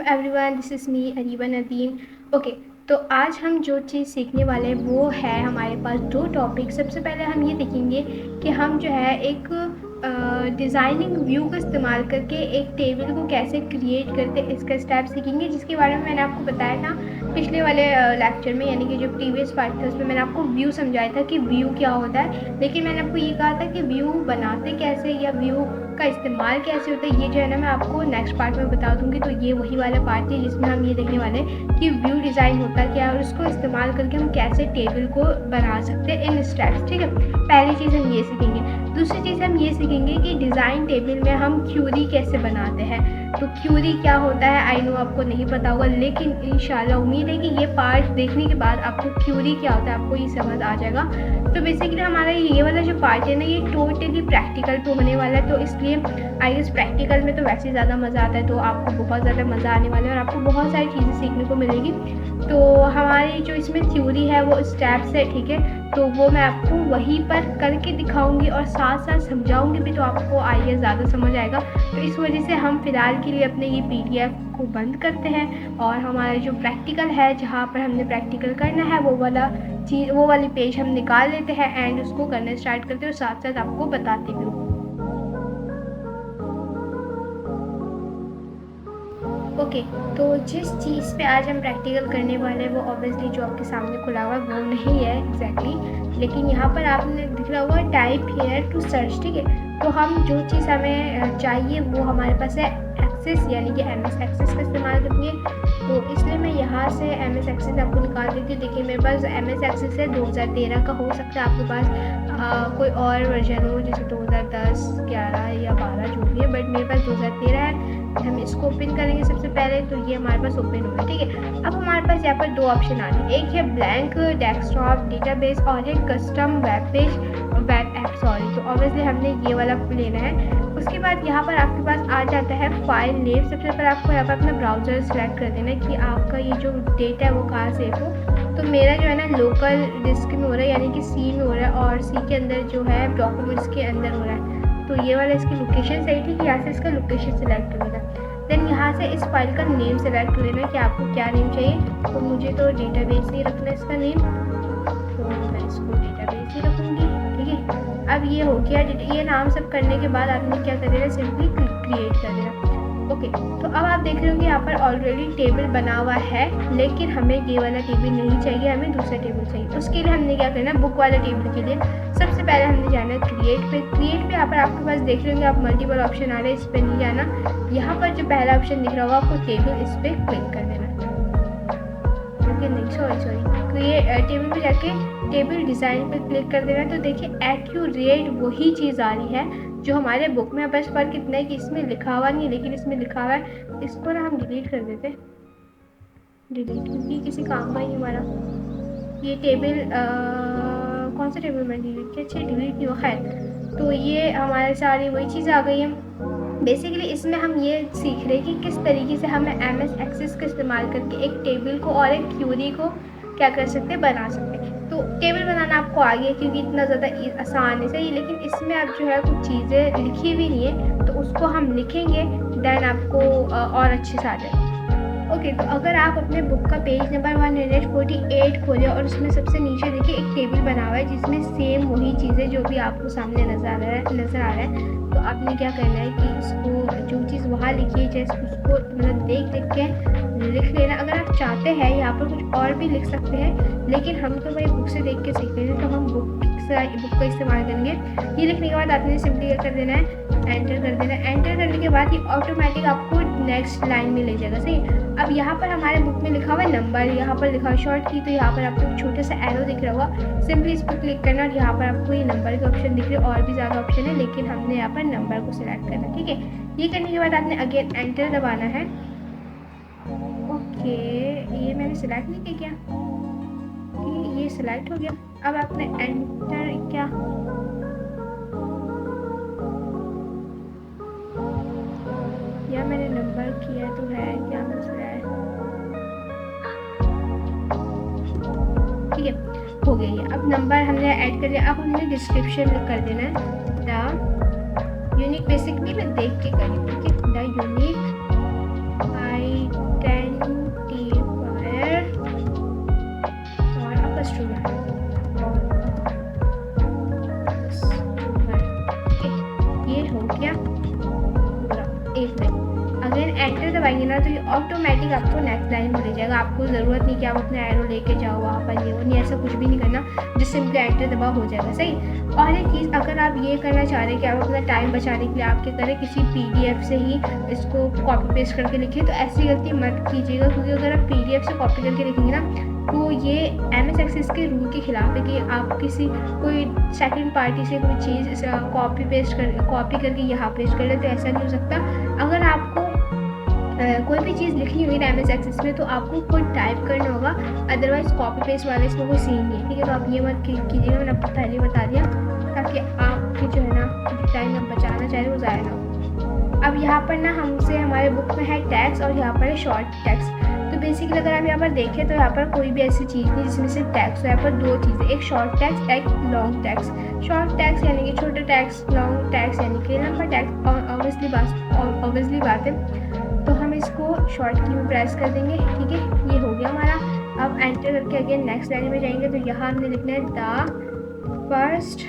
Everyone, this is me Areeba Nadeem. Okay, तो आज हम जो चीज़ सीखने वाले हैं वो है, हमारे पास दो टॉपिक। सबसे पहले हम ये देखेंगे कि हम जो है एक डिज़ाइनिंग व्यू का इस्तेमाल करके एक टेबल को कैसे क्रिएट करते हैं, इसका स्टेप सीखेंगे, जिसके बारे में मैंने आपको बताया था पिछले वाले लेक्चर में, यानी कि जो प्रीवियस पार्ट था उसमें मैंने आपको व्यू समझाया था कि व्यू क्या होता है। लेकिन मैंने आपको ये कहा था कि व्यू बनाते कैसे या व्यू का इस्तेमाल कैसे होता है, ये जो है ना मैं आपको नेक्स्ट पार्ट में बता दूंगी। तो ये वही वाला पार्ट है जिसमें हम ये देखने वाले हैं कि व्यू डिज़ाइन होता क्या है और उसको इस्तेमाल करके हम कैसे टेबल को बना सकते हैं इन स्टेप्स। ठीक है, पहली चीज़ हम ये सीखेंगे। दूसरी चीज़ हम ये सीखेंगे कि डिज़ाइन टेबल में हम क्यूरी कैसे बनाते हैं। तो क्यूरी क्या होता है, आई नो आपको नहीं पता होगा, लेकिन इंशाल्लाह उम्मीद है कि ये पार्ट देखने के बाद आपको क्यूरी क्या होता है आपको ये समझ आ जाएगा। तो बेसिकली हमारा ये वाला जो पार्ट है ना, ये टोटली प्रैक्टिकल पे होने वाला है। तो इसलिए आई गेस प्रैक्टिकल में तो वैसे ही ज़्यादा मज़ा आता है, तो आपको बहुत ज़्यादा मज़ा आने वाला है और आपको बहुत सारी चीज़ें सीखने को मिलेगी। तो हमारी जो इसमें थ्योरी है वो स्टेप्स है, ठीक है, तो वो मैं आपको वहीं पर करके दिखाऊंगी और साथ साथ समझाऊंगी भी, तो आपको आइए ज़्यादा समझ आएगा। तो इस वजह से हम फ़िलहाल के लिए अपने ये PDF को बंद करते हैं और हमारा जो प्रैक्टिकल है, जहाँ पर हमने प्रैक्टिकल करना है, वो वाली पेज हम निकाल लेते हैं एंड उसको करना स्टार्ट करते हैं और साथ साथ आपको बताते भी हूँ। ओके, तो जिस चीज़ पे आज हम प्रैक्टिकल करने वाले हैं वो ऑब्वियसली जो आपके सामने खुला हुआ है वो नहीं है एग्जैक्टली, लेकिन यहाँ पर आपने दिख रहा होगा टाइप हियर टू सर्च। ठीक है, तो हम जो चीज़ हमें चाहिए वो हमारे पास है एक्सेस, यानी कि MS एक्सेस का इस्तेमाल करेंगे। तो इसलिए मैं यहाँ से MS एक्सेस आपको निकाल देती हूँ। देखिए मेरे पास MS एक्सेस है 2013 का, हो सकता है आपके पास कोई और वर्जन हो जैसे 2010, 11 या 12 जो भी है, बट मेरे पास 2013 है। हम इसको ओपन करेंगे सबसे पहले, तो ये हमारे पास ओपन होगा। ठीक है, अब हमारे पास यहाँ पर दो ऑप्शन आ रहे हैं, एक है ब्लैंक डेस्कटॉप डेटाबेस और एक कस्टम वेब ऐप। तो ऑब्वियसली हमने ये वाला लेना है। उसके बाद यहाँ पर आपके पास आ जाता है फाइल नेम। सबसे पहले आपको यहाँ पर अपना ब्राउज़र सेलेक्ट कर देना है कि आपका ये जो डेटा है वो कहाँ सेव हो। तो मेरा जो है ना लोकल डिस्क में हो रहा है, यानी कि C में हो रहा है, और C के अंदर जो है डॉक्यूमेंट्स के अंदर हो रहा है। तो ये वाला इसकी लोकेशन सही थी कि यहाँ से इसका लोकेशन सेलेक्ट कर लेना। देन यहाँ से इस फाइल का नेम सेलेक्ट कर लेना कि आपको क्या नेम चाहिए। तो मुझे तो डेटाबेस ही रखना है इसका नेम, तो मैं इसको डेटाबेस ही रखूँगी। ठीक है, अब ये हो गया। ये नाम सब करने के बाद आपने क्या कर देना, सिंपली क्रिएट कर देना। ओके, तो अब आप देख रहे होंगे यहाँ पर ऑलरेडी टेबल बना हुआ है, लेकिन हमें ये वाला टेबल नहीं चाहिए, हमें दूसरा टेबल चाहिए। उसके लिए हमने क्या करना है, बुक वाले टेबल के लिए सबसे पहले हमने जाना है क्रिएट पे। यहाँ पर आपके पास देख रहे होंगे आप मल्टीपल ऑप्शन आ रहे हैं, इस पर नहीं जाना। यहाँ पर जो पहला ऑप्शन दिख रहा होगा आपको टेबल, इस पर क्लिक कर देना। ओके, नहीं सॉरी क्रिएट टेबल पे जाके टेबल डिज़ाइन पे क्लिक कर देना। तो देखिए एक्यूरेट वही चीज़ आ रही है जो हमारे बुक में। बस फर्क इतना है कि इसमें लिखा हुआ नहीं है, लेकिन इसमें लिखा हुआ है। इसको ना हम डिलीट कर देते, डिलीट, क्योंकि किसी काम का ही हमारा ये टेबल कौन सा टेबल में डिलीट किया, अच्छा डिलीट नहीं हुआ, खैर। तो ये हमारे सारी वही चीज़ आ गई है। बेसिकली इसमें हम ये सीख रहे हैं कि किस तरीके से हमें MS एक्सेस का इस्तेमाल करके एक टेबल को और एक क्यूरी को क्या कर सकते हैं, बना सकते हैं। तो टेबल बनाना आपको आ गया क्योंकि इतना ज़्यादा आसान है, सही, लेकिन इसमें अब जो है कुछ चीज़ें लिखी हुई नहीं है, तो उसको हम लिखेंगे, देन आपको और अच्छे से आ जाएगा। ओके, तो अगर आप अपने बुक का पेज नंबर 148 खोलें और उसमें सबसे नीचे देखिए एक टेबल बना हुआ है जिसमें सेम वही चीज़ें जो भी आपको सामने नज़र आ रहा है। तो आपने क्या करना है कि इसको जो चीज़ वहाँ लिखी है जैसे उसको मतलब देख के लिख लेना। अगर आप चाहते हैं यहाँ पर कुछ और भी लिख सकते हैं, लेकिन हम तो भाई बुक से देख के सीख रहे हैं, तो हम बुक का इस्तेमाल करेंगे। ये लिखने के बाद आपने सिंपली क्या कर देना है, एंटर कर देना है। एंटर करने के बाद ये ऑटोमेटिक आपको नेक्स्ट लाइन में ले जाएगा, सही। अब यहाँ पर हमारे बुक में लिखा हुआ है नंबर, यहाँ पर लिखा हुआ है शॉर्ट की, तो यहाँ पर आपको एक छोटा सा एरो दिख रहा होगा, सिंपली इस पर क्लिक करना और यहाँ पर आपको ये नंबर का ऑप्शन दिख रहा है। और भी ज़्यादा ऑप्शन है, लेकिन हमने यहाँ पर नंबर को सिलेक्ट करना, ठीक है। ये करने के बाद आपने अगेन एंटर दबाना है। ओके, ये मैंने सिलेक्ट नहीं किया क्या, ये सिलेक्ट हो गया। अब आपने एंटर क्या, या मैंने नंबर किया तो है, क्या मसला है, ठीक है, हो गया ये। अब नंबर हमने ऐड कर लिया। अब हमने डिस्क्रिप्शन कर देना है, बेसिकली मैं देख के करी, ठीक है। द यूनिक आइडेंटिफायर और अ कस्टमर, ये हो गया पूरा। एक मिनट, अगर एंटर दबाएंगे ना तो ये ऑटोमेटिक आपको नेक्स्ट लाइन में ले जाएगा। आपको ज़रूरत नहीं कि आप अपना एरो लेके जाओ वहाँ पर, ये वो नहीं, ऐसा कुछ भी नहीं करना, जिस सिंपली एंटर दबा हो जाएगा, सही। और एक चीज़, अगर आप ये करना चाह रहे हैं कि आप अपना टाइम बचाने के लिए आप क्या करें, किसी PDF से ही इसको कॉपी पेस्ट करके लिखिए, तो ऐसी गलती मत कीजिएगा, क्योंकि अगर आप PDF से कॉपी करके लिखेंगे ना तो ये MS एक्सेस के रूल के खिलाफ है कि आप किसी कोई सेकंड पार्टी से कोई चीज़ कॉपी करके यहाँ पेस्ट कर ले, तो ऐसा नहीं हो सकता। अगर आपको कोई भी चीज़ लिखनी होगी ना MS एक्सेस में, तो आपको खुद टाइप करना होगा, अदरवाइज कॉपी पेस्ट वाले इसमें कोई सीन नहीं है, ठीक है। तो आप ये मत कीजिएगा, मैंने आपको पहले बता दिया, ताकि आपकी जो है ना टाइम आप बचाना चाह रहे वो ज़ाया ना हो। अब यहाँ पर ना हमसे हमारे बुक में है टैक्स और यहाँ पर है शॉर्ट टैक्स। तो बेसिकली अगर आप यहाँ पर देखें तो यहाँ पर कोई भी ऐसी चीज़ नहीं जिसमें से टैक्स हो। यहाँ पर दो चीज़ें, एक शॉर्ट टैक्स, एक लॉन्ग टैक्स। शॉर्ट टैक्स यानी कि छोटा टैक्स, लॉन्ग टैक्स यानी कि लंबा टैक्स। ऑब्वियसली बात है, तो हम इसको शॉर्ट की में प्रेस कर देंगे, ठीक है। ये हो गया हमारा। अब एंटर करके अगेन नेक्स्ट लाइन में जाएंगे, तो यहाँ हमने लिखना है the first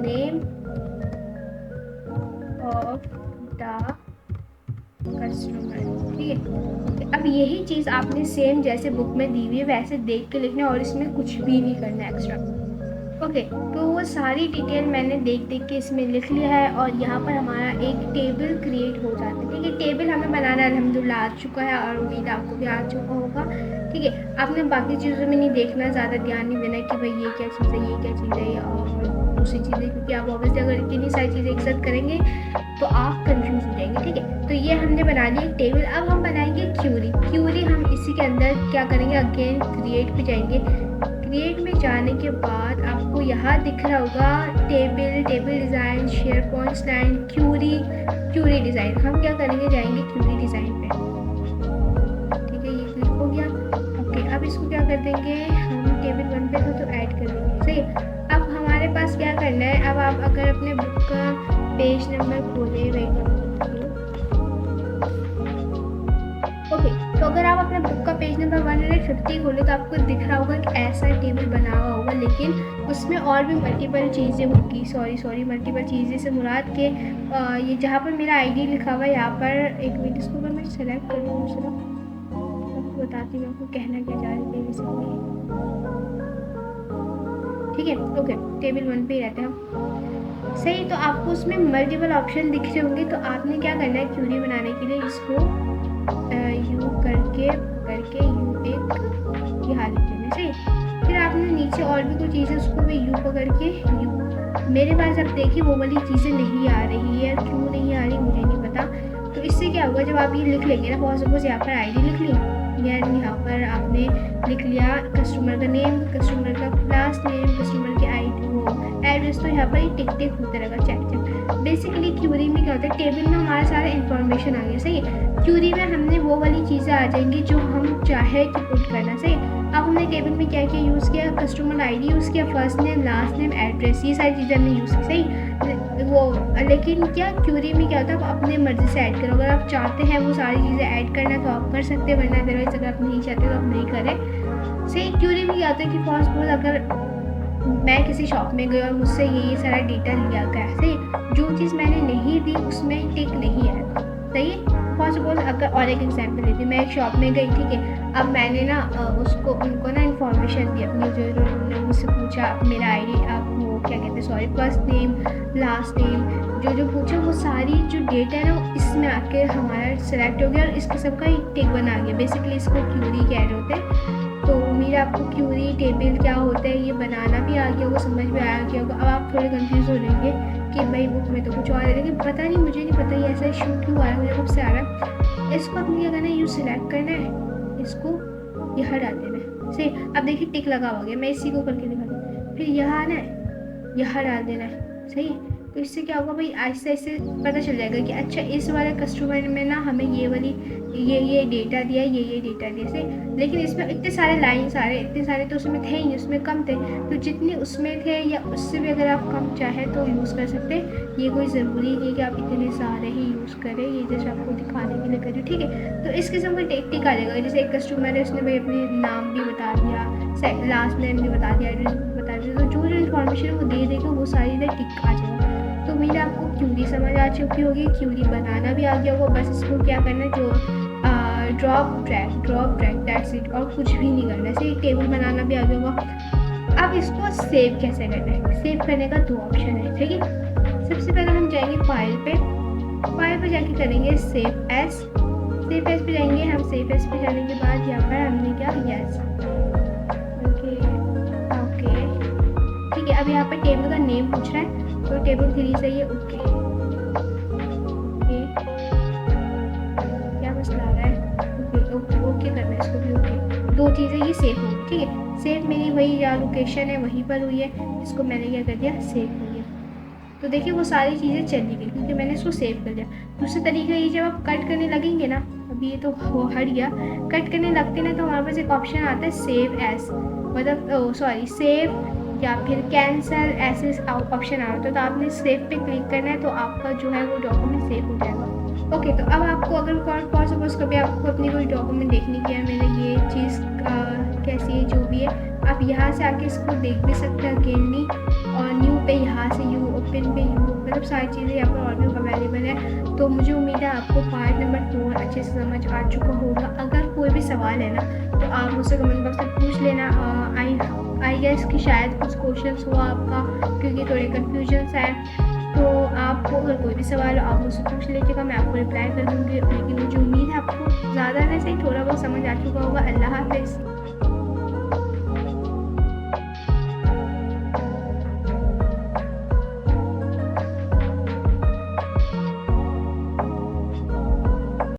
name of the customer, ठीक है। अब यही चीज़ आपने सेम जैसे बुक में दी हुई है वैसे देख के लिखना है, और इसमें कुछ भी नहीं करना एक्स्ट्रा, ओके। तो वो सारी डिटेल मैंने देख के इसमें लिख लिया है, और यहाँ पर हमारा एक टेबल क्रिएट हो जाता है, ठीक है। टेबल हमें बनाना अल्हम्दुलिल्लाह आ चुका है, और उम्मीद आपको भी आ चुका होगा, ठीक है। आपने बाकी चीज़ों में नहीं देखना, ज़्यादा ध्यान नहीं देना कि भाई ये क्या चीज़ है, ये क्या चीज़ है, और दूसरी चीज़ें, क्योंकि आप ऑब्वियसली अगर इतनी सारी चीज़ें एक साथ करेंगे तो आप कंफ्यूज हो जाएंगे, ठीक है। तो ये हमने बना ली एक टेबल। अब हम बनाएंगे क्यूरी हम इसी के अंदर क्या करेंगे, अगेन क्रिएट पे जाएंगे। क्रिएट में जाने के बाद आपको यहाँ दिख रहा होगा table design, share points line, query design. हम क्या करेंगे, जाएंगे क्यूरी डिज़ाइन पे, ठीक है। ये क्लिक हो गया, ओके। अब इसको क्या कर देंगे, हम टेबल 1 पे तो ऐड कर देंगे, सही। अब हमारे पास क्या करना है, अब आप अगर अपने बुक का पेज नंबर खोले, ओके, तो अगर आप अपने बुक का पेज नंबर 150 खोले तो आपको दिख रहा होगा कि ऐसा टेबल बना हुआ होगा, लेकिन उसमें और भी मल्टीपल चीज़ें होगी। सॉरी मल्टीपल चीज़ें से मुराद के ये जहाँ पर मेरा ID लिखा हुआ है, यहाँ पर एक मिनट, इसको अगर मैं सेलेक्ट कर लूँ, आपको बताती हूँ आपको कहना क्या चाह रही थी बेसिकली, ठीक है, ओके। टेबल 1 पे ही रहते हैं हम, सही। तो आपको उसमें मल्टीपल ऑप्शन दिख रहे होंगे, तो आपने क्या करना है, क्यूरी बनाने के लिए इसको यू करके यू एक यहाँ लिख देना, सही। फिर आपने नीचे और भी कुछ चीज़ें, उसको भी यू पकड़ के यू। मेरे पास अब देखिए वो वाली चीज़ें नहीं आ रही है, क्यों नहीं आ रही मुझे नहीं पता। तो इससे क्या होगा, जब आप ये लिख लेंगे ना, बहुत सपोज यहाँ पर ID लिख ली, या यहाँ पर आपने लिख लिया कस्टमर का नेम, कस्टमर का लास्ट नेम, कस्टमर की ID वो एड्रेस, तो यहाँ पर ही टिक होता रहेगा, चेक। बेसिकली क्यूरी में क्या होता है, टेबल में हमारा सारा इन्फॉर्मेशन आ गया, सही है। क्यूरी में हमने वो वाली चीज़ें आ जाएंगी जो हम चाहे कि पुट करना, सही। अब हमने टेबल में क्या क्या यूज़ किया, कस्टमर ID यूज़ किया, first name, last name, address, ये सारी चीज़ें हमने यूज़ की, सही। वो लेकिन क्या क्यूरी में क्या होता है, आप अपने मर्ज़ी से ऐड करो। अगर आप चाहते हैं वो सारी चीज़ें ऐड करना तो आप कर सकते हैं, वरना अदरवाइज अगर आप नहीं चाहते तो आप नहीं करें, सही। क्यूरी में क्या होता है कि फर्स्ट ऑफ ऑल अगर मैं किसी शॉप में गई और मुझसे ये सारा डेटा लिया गया, सही, जो चीज़ मैंने नहीं दी उसमें टिक नहीं है, सही है। फॉर सपोज अगर और एक एग्जांपल लेती, मैं एक शॉप में गई, ठीक है। अब मैंने ना उनको ना इन्फॉर्मेशन दी अपनी, जो उन्होंने मुझसे पूछा, मेरा ID, आप वो क्या कहते हैं, फर्स्ट नेम, लास्ट नेम, जो पूछा, वो सारी जो डेटा है ना इसमें आके हमारा सेलेक्ट हो गया, और इसके सबका एक टिक बना गया। बेसिकली इसको क्यूरी कह रहे होते हैं। तो उम्मीद आपको क्यूरी टेबल क्या होता है ये बनाना भी आ गया होगा, समझ में आ गया होगा। अब आप थोड़े कंफ्यूज हो जाएंगे कि भाई बुक में तो कुछ और है, लेकिन पता नहीं, मुझे नहीं पता ये ऐसा इशू क्यों आ रहा है, मुझे कब से आ रहा है। इसको अपने क्या करना है, यू सिलेक्ट करना है, इसको यहाँ डाल देना है, सही। अब देखिए टिक लगा हुआ गया, मैं इसी को करके दिखा दूँ। फिर यहाँ आना है, यहाँ डाल देना है, सही। तो इससे क्या होगा भाई, आहिस्ते आहिस्ते पता चल जाएगा कि अच्छा इस वाले कस्टमर में ना हमें ये वाली ये डेटा दिया है, ये डेटा दिया से। लेकिन इसमें इतने सारे लाइन्स आ रहे, इतने सारे तो उसमें थे ही, उसमें कम थे। तो जितने उसमें थे या उससे भी अगर आप कम चाहे तो यूज़ कर सकते हैं। ये कोई ज़रूरी नहीं कि आप इतने सारे ही यूज़ करें, ये जैसे आपको दिखाने के लिए करें, ठीक है। तो इस किस्म का टेक्निक आ जाएगा। जैसे एक कस्टमर है, उसने भाई अपने नाम भी बता दिया, लास्ट नेम भी बता दिया, एड्रेस भी बता दिया, तो जो जो इन्फॉर्मेशन है वो दे देगा, वो सारी इधर टिक आ जाएगा। तो उम्मीद है आपको क्यूरी समझ आ चुकी होगी, क्यूरी बनाना भी आ गया होगा। बस इसको क्या करना है, जो ड्रॉप ड्रैग दैट्स इट, और कुछ भी नहीं करना है। ऐसे एक टेबल बनाना भी आ गया होगा। अब इसको सेव कैसे करना है, सेव करने का 2 ऑप्शन है, ठीक है। सबसे पहले हम जाएंगे फाइल पे जाके करेंगे सेव एज पे जाएंगे हम। सेव एज पे जाने के बाद यहाँ पर हमने क्या, यस, ओके ठीक है। अब यहाँ पर टेबल का नेम पूछ रहा है, तो टेबल 3 सही है, ओके क्या मसला आ रहा है, ओके करना है इसको भी, ओके। 2 चीज़ें ये सेव होगी, ठीक है। सेव मेरी वही या लोकेशन है वहीं पर हुई है, इसको मैंने क्या कर दिया, सेव कर दिया। तो देखिए वो सारी चीज़ें चली गई क्योंकि मैंने इसको सेव कर दिया। दूसरा तरीका ये, जब आप कट करने लगेंगे ना, अभी ये तो वो हट गया, कट करने लगते ना तो हमारे पास एक ऑप्शन आता है सेव एज, मतलब सेव या फिर कैंसल ऐसे ऑप्शन आ रहा है। तो आपने सेव पे क्लिक करना है, तो आपका जो है वो डॉक्यूमेंट सेव हो जाएगा। ओके, तो अब आपको अगर फॉर सपोज कभी आपको अपनी कोई डॉक्यूमेंट देखनी कि यार मैंने ये चीज़ कैसी है, जो भी है, आप यहाँ से आके इसको देख भी सकते हैं अकेली, और न्यू पे यहाँ से यू, ओपन पे यू, मतलब सारी चीज़ें यहाँ पर और भी अवेलेबल है। तो मुझे उम्मीद है आपको पार्ट नंबर 4 अच्छे से समझ आ चुका होगा। अगर कोई भी सवाल है ना तो आप मुझसे कमेंट बॉक्स में पूछ लेना। आई गेस कि शायद कुछ क्वेश्चंस हुआ आपका, क्योंकि थोड़े कन्फ्यूजन्स हैं। तो आपको अगर कोई भी सवाल हो आप मुझसे पूछ लीजिएगा, मैं आपको रिप्लाई कर दूँगी। लेकिन मुझे उम्मीद है आपको ज़्यादा नहीं सही थोड़ा बहुत समझ आ चुका होगा। अल्लाह हाफ़िज़।